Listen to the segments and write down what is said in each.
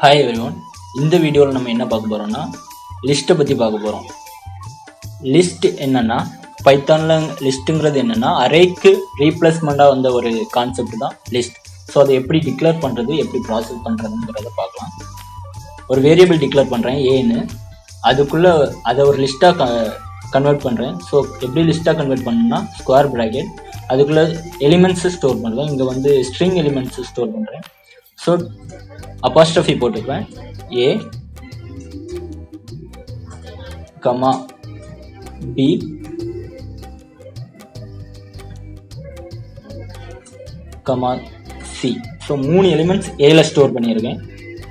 Hi everyone. இந்த வீடியோவில் நம்ம என்ன பார்க்க போகிறோம்னா லிஸ்ட்டை பற்றி பார்க்க போகிறோம். லிஸ்ட் என்னன்னா பைத்தானில் லிஸ்ட்டுங்கிறது என்னென்னா அரேக்கு ரீப்ளேஸ்மெண்ட்டாக வந்த ஒரு கான்செப்ட் தான் லிஸ்ட். ஸோ அதை எப்படி டிக்ளேர் பண்ணுறது, எப்படி ப்ராசஸ் பண்ணுறதுங்கிறத பார்க்கலாம். ஒரு வேரியபிள் டிக்ளேர் பண்ணுறேன் ஏன்னு, அதுக்குள்ளே அதை ஒரு லிஸ்ட்டாக கன்வெர்ட் பண்ணுறேன். ஸோ எப்படி லிஸ்ட்டாக கன்வெர்ட் பண்ணணும்னா ஸ்கொயர் ப்ராக்கெட், அதுக்குள்ளே எலிமெண்ட்ஸு ஸ்டோர் பண்ணுவேன். இங்கே வந்து ஸ்ட்ரிங் எலிமெண்ட்ஸு ஸ்டோர் பண்ணுறேன். ஸோ அப்போஸ்ட்ரோஃபி போட்டுக்குவேன், A comma B comma C. So 3 elements ஏல ஸ்டோர் பண்ணியிருக்கேன்.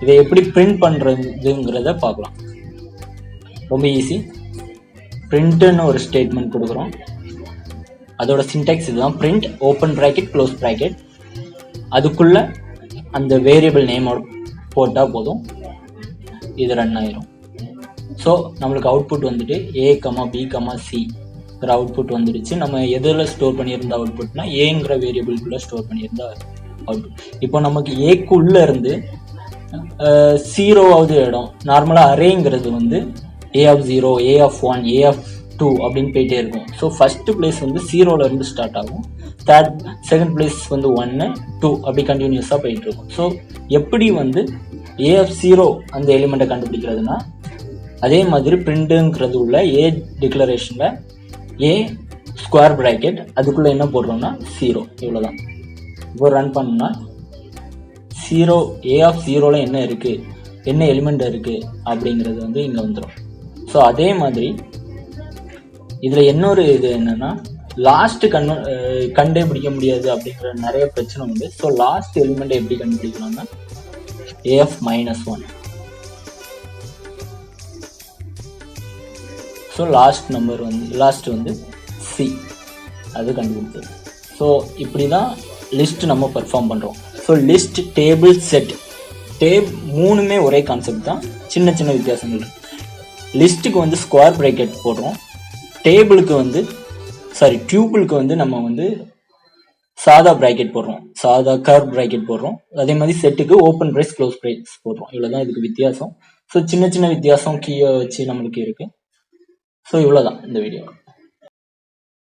இதை எப்படி பிரிண்ட் பண்ணுறதுங்கிறத பார்க்கலாம். ரொம்ப ஈஸி. பிரிண்ட்னு ஒரு ஸ்டேட்மெண்ட் கொடுக்குறோம். அதோட சின்டாக்ஸ் இதுதான். Print open bracket close bracket, அதுக்குள்ள அந்த வேரியபிள் நேமோட போட்டால் போதும், இது ரன் ஆயிரும். ஸோ நம்மளுக்கு அவுட்புட் வந்துட்டு ஏ கமா பி கமா சிங்கிற அவுட்புட் வந்துடுச்சு. நம்ம எதில் ஸ்டோர் பண்ணியிருந்த அவுட்புட்னா ஏங்கிற வேரியபிள்குள்ளே ஸ்டோர் பண்ணியிருந்த அவுட்புட். இப்போ நமக்கு ஏக்குள்ளே இருந்து 0வது இடம், நார்மலாக அரேங்கிறது வந்து A of 0, A of 1, A of 2 அப்படின்னு போயிட்டே இருக்கும். ஸோ ஃபஸ்ட்டு பிளேஸ் வந்து 0லேருந்து ஸ்டார்ட் ஆகும், செகண்ட் பிளேஸ் வந்து 1, 2 அப்படி கண்டினியூஸாக போயிட்டு இருக்கும். ஸோ எப்படி வந்து ஏ ஆஃப் 0 அந்த எலிமெண்ட்டை கண்டுபிடிக்கிறதுனா, அதே மாதிரி பிரிண்ட்டுங்கிறது உள்ள ஏ டிக்ளரேஷனில் ஏ ஸ்கொயர் ப்ராக்கெட், அதுக்குள்ளே என்ன போடுறோம்னா 0, இவ்வளோதான். இப்போ ரன் பண்ணால் 0 ஏ ஆஃப் 0ல் என்ன இருக்குது, என்ன எலிமெண்ட் இருக்குது அப்படிங்கிறது வந்து இங்கே வந்துடும். ஸோ அதே மாதிரி இதில் இன்னொரு இது என்னென்னா, லாஸ்ட் கண்டுபிடிக்க முடியாது அப்படிங்கிற நிறைய பிரச்சனை உண்டு. ஸோ லாஸ்ட் எலிமெண்ட் எப்படி கண்டுபிடிக்கலாம்னா ஏஎஃப் -1. ஸோ லாஸ்ட் வந்து சி, அது கண்டுபிடிச்சது. ஸோ இப்படி தான் லிஸ்ட் நம்ம பெர்ஃபார்ம் பண்ணுறோம். ஸோ லிஸ்ட், டேபிள், செட், மூணுமே ஒரே கான்செப்ட் தான், சின்ன சின்ன வித்தியாசங்கள் இருக்கு. லிஸ்ட்டுக்கு வந்து ஸ்கொயர் ப்ராக்கெட் போடுறோம், டேபிளுக்கு வந்து டியூபிளுக்கு வந்து நம்ம வந்து சாதா ப்ராக்கெட் போடுறோம், சாதா கர்வ் ப்ராக்கெட் போடுறோம். அதே மாதிரி செட்டுக்கு ஓப்பன் ப்ரைஸ் க்ளோஸ் ப்ரைஸ் போடுறோம். இவ்வளோதான் இதுக்கு வித்தியாசம். ஸோ சின்ன சின்ன வித்தியாசம் கீயை வச்சு நம்மளுக்கு இருக்கு. ஸோ இவ்வளோதான் இந்த வீடியோ.